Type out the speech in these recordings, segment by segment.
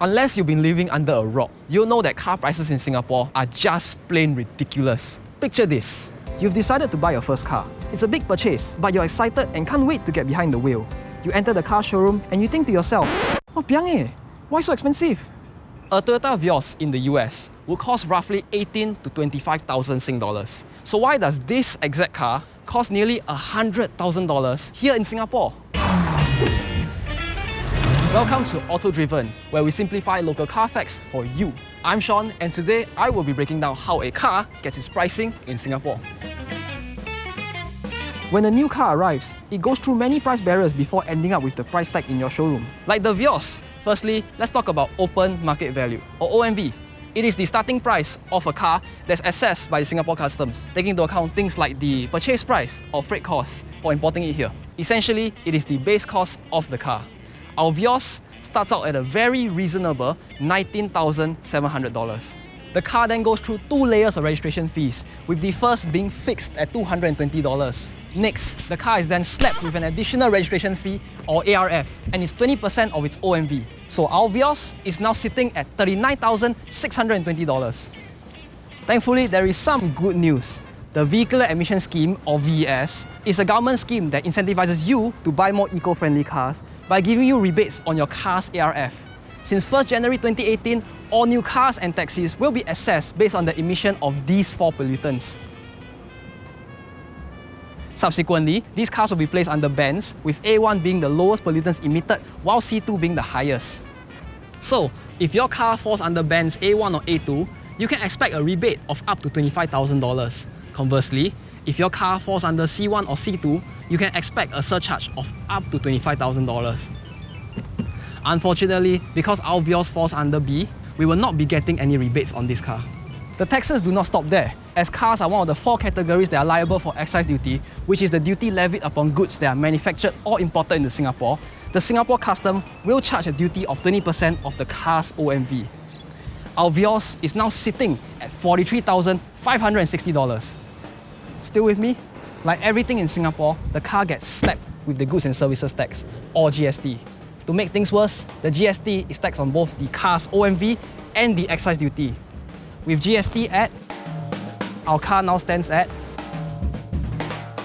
Unless you've been living under a rock, you'll know that car prices in Singapore are just plain ridiculous. Picture this. You've decided to buy your first car. It's a big purchase, but you're excited and can't wait to get behind the wheel. You enter the car showroom and you think to yourself, "Oh, piang eh, why so expensive?" A Toyota Vios in the US will cost roughly 18 to 25,000 Sing dollars. So why does this exact car cost nearly $100,000 here in Singapore? Welcome to Auto Driven, where we simplify local car facts for you. I'm Sean, and today I will be breaking down how a car gets its pricing in Singapore. When a new car arrives, it goes through many price barriers before ending up with the price tag in your showroom. Like the Vios. Firstly, let's talk about open market value, or OMV. It is the starting price of a car that's assessed by the Singapore Customs, taking into account things like the purchase price or freight costs for importing it here. Essentially, it is the base cost of the car. Our Vios starts out at a very reasonable $19,700. The car then goes through 2 layers of registration fees, with the first being fixed at $220. Next, the car is then slapped with an additional registration fee, or ARF, and it's 20% of its OMV. So our Vios is now sitting at $39,620. Thankfully, there is some good news. The Vehicular Emission Scheme, or VES, is a government scheme that incentivizes you to buy more eco-friendly cars by giving you rebates on your car's ARF. Since 1st January 2018, all new cars and taxis will be assessed based on the emission of these 4 pollutants. Subsequently, these cars will be placed under bands, with A1 being the lowest pollutants emitted, while C2 being the highest. So, if your car falls under bands A1 or A2, you can expect a rebate of up to $25,000. Conversely, if your car falls under C1 or C2, you can expect a surcharge of up to $25,000. Unfortunately, because our Vios falls under B, we will not be getting any rebates on this car. The taxes do not stop there, as cars are one of the 4 categories that are liable for excise duty, which is the duty levied upon goods that are manufactured or imported into Singapore. The Singapore Custom will charge a duty of 20% of the car's OMV. Our Vios is now sitting at $43,560. Still with me? Like everything in Singapore, the car gets slapped with the Goods and Services Tax, or GST. To make things worse, the GST is taxed on both the car's OMV and the excise duty. With GST at, our car now stands at.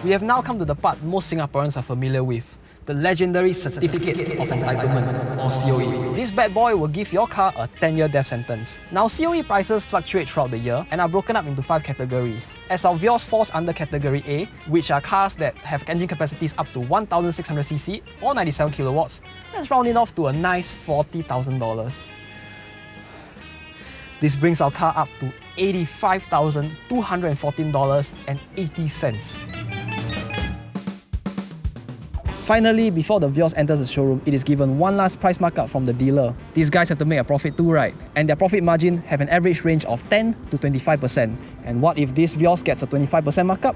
We have now come to the part most Singaporeans are familiar with, the legendary Certificate of Entitlement, or COE. This bad boy will give your car a 10-year death sentence. Now, COE prices fluctuate throughout the year and are broken up into 5 categories. As our Vios falls under Category A, which are cars that have engine capacities up to 1,600cc or 97 kilowatts, let's round it off to a nice $40,000. This brings our car up to $85,214.80. Finally, before the Vios enters the showroom, it is given one last price markup from the dealer. These guys have to make a profit too, right? And their profit margin have an average range of 10 to 25%. And what if this Vios gets a 25% markup?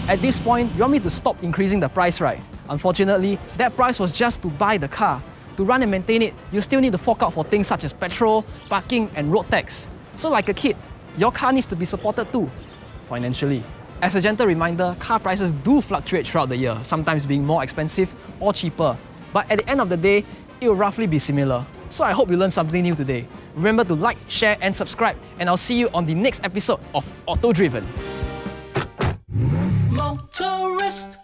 At this point, you want me to stop increasing the price, right? Unfortunately, that price was just to buy the car. To run and maintain it, you still need to fork out for things such as petrol, parking, and road tax. So like a kid, your car needs to be supported too, financially. As a gentle reminder, car prices do fluctuate throughout the year, sometimes being more expensive or cheaper. But at the end of the day, it will roughly be similar. So I hope you learned something new today. Remember to like, share, and subscribe, and I'll see you on the next episode of Auto Driven. Motorist.